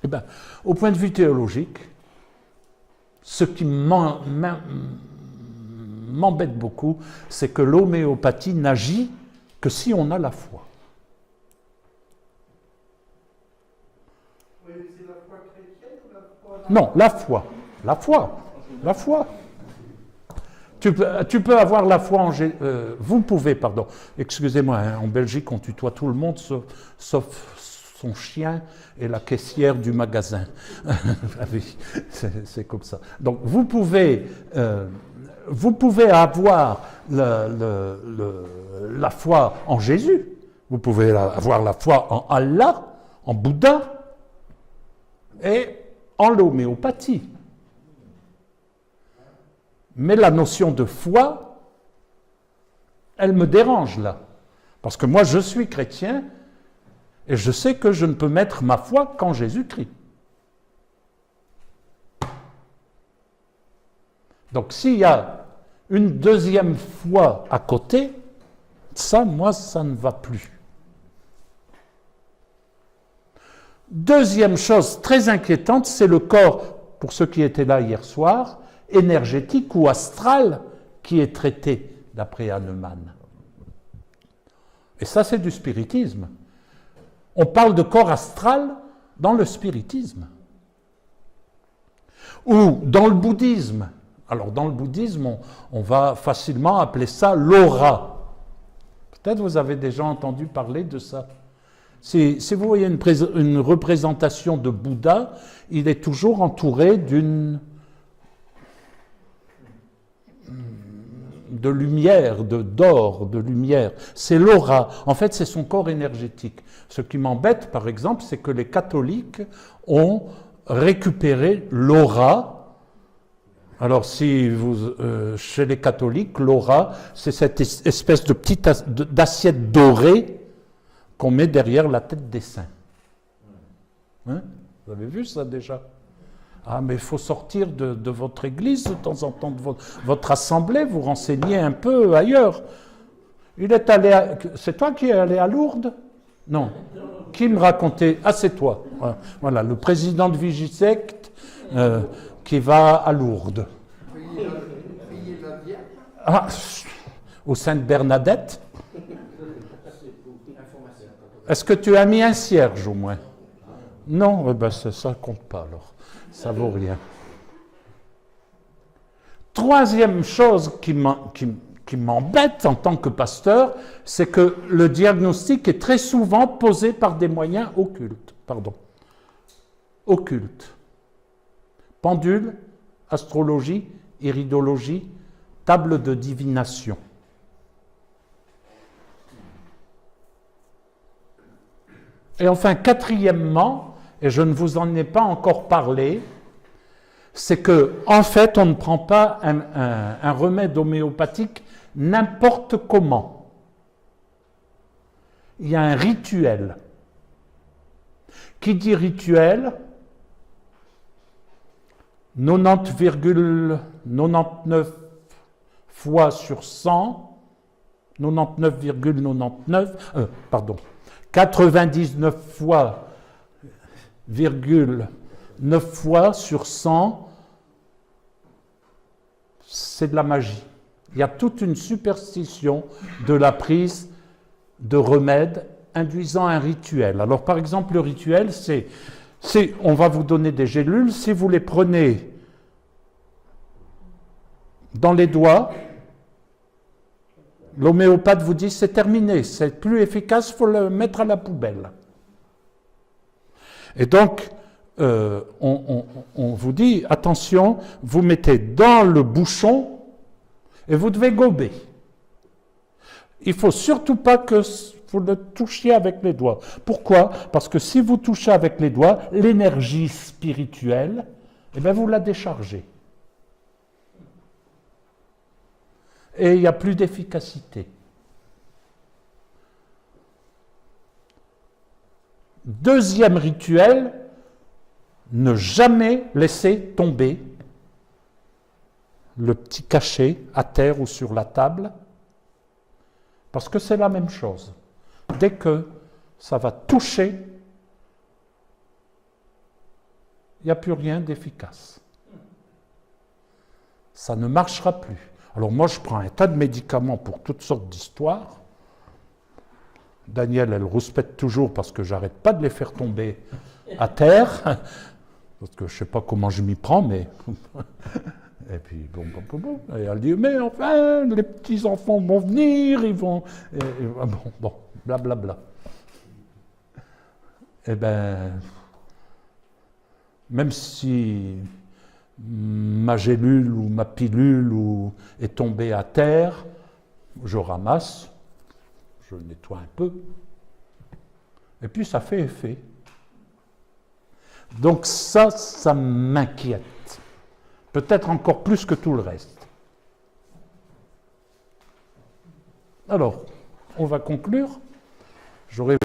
Eh bien, au point de vue théologique, ce qui m'embête beaucoup, c'est que l'homéopathie n'agit que si on a la foi. Oui, c'est la foi chrétienne ou la foi... Non, la foi. La foi. La foi. Tu peux avoir la foi en Jésus. Vous pouvez, pardon. Excusez-moi, hein, en Belgique, on tutoie tout le monde, sauf son chien et la caissière du magasin. Ah oui, c'est comme ça. Donc, vous pouvez avoir la foi en Jésus. Vous pouvez avoir la foi en Allah, en Bouddha et en l'homéopathie. Mais la notion de foi, elle me dérange là. Parce que moi, je suis chrétien et je sais que je ne peux mettre ma foi qu'en Jésus-Christ. Donc s'il y a une deuxième foi à côté, ça, moi, ça ne va plus. Deuxième chose très inquiétante, c'est le corps, pour ceux qui étaient là hier soir, énergétique ou astral qui est traité d'après Hahnemann. Et ça, c'est du spiritisme. On parle de corps astral dans le spiritisme. Ou dans le bouddhisme. Alors, dans le bouddhisme, on va facilement appeler ça l'aura. Peut-être vous avez déjà entendu parler de ça. Si vous voyez une représentation de Bouddha, il est toujours entouré de lumière, d'or, de lumière. C'est l'aura. En fait, c'est son corps énergétique. Ce qui m'embête, par exemple, c'est que les catholiques ont récupéré l'aura. Alors, chez les catholiques, l'aura, c'est cette espèce de petite d'assiette dorée qu'on met derrière la tête des saints. Hein? Vous avez vu ça déjà? Ah, mais il faut sortir de votre église de temps en temps, de votre assemblée, vous renseigner un peu ailleurs. C'est toi qui es allé à Lourdes? Non. Qui me racontait? Ah, c'est toi. Voilà, le président de Vigisect qui va à Lourdes. Ah, au Sainte-Bernadette. Est-ce que tu as mis un cierge au moins? Non, ben ça compte pas alors. Ça vaut rien. Troisième chose qui m'embête en tant que pasteur, c'est que le diagnostic est très souvent posé par des moyens occultes. Occultes. Pendule, astrologie, iridologie, table de divination. Et enfin, quatrièmement, et je ne vous en ai pas encore parlé, c'est que, en fait, on ne prend pas un remède homéopathique n'importe comment. Il y a un rituel. Qui dit rituel, 90,99 fois sur 100, 99 fois, 9 fois sur 100, c'est de la magie. Il y a toute une superstition de la prise de remèdes induisant un rituel. Alors par exemple, le rituel, c'est on va vous donner des gélules, si vous les prenez dans les doigts, l'homéopathe vous dit c'est terminé, c'est plus efficace, il faut le mettre à la poubelle. Et donc, on vous dit, attention, vous mettez dans le bouchon et vous devez gober. Il ne faut surtout pas que vous le touchiez avec les doigts. Pourquoi? Parce que si vous touchez avec les doigts, l'énergie spirituelle, eh bien, vous la déchargez. Et il n'y a plus d'efficacité. Deuxième rituel, ne jamais laisser tomber le petit cachet à terre ou sur la table, parce que c'est la même chose. Dès que ça va toucher il n'y a plus rien d'efficace. Ça ne marchera plus. Alors moi, je prends un tas de médicaments pour toutes sortes d'histoires. Daniel, elle rouspète toujours parce que j'arrête pas de les faire tomber à terre. Parce que je ne sais pas comment je m'y prends, mais... Et puis, bon, et elle dit, mais enfin, les petits-enfants vont venir, ils vont... bon, blablabla. Eh bien, même si ma gélule ou ma pilule est tombée à terre, je ramasse, je nettoie un peu, et puis ça fait effet. Donc ça m'inquiète. Peut-être encore plus que tout le reste. Alors, on va conclure. J'aurais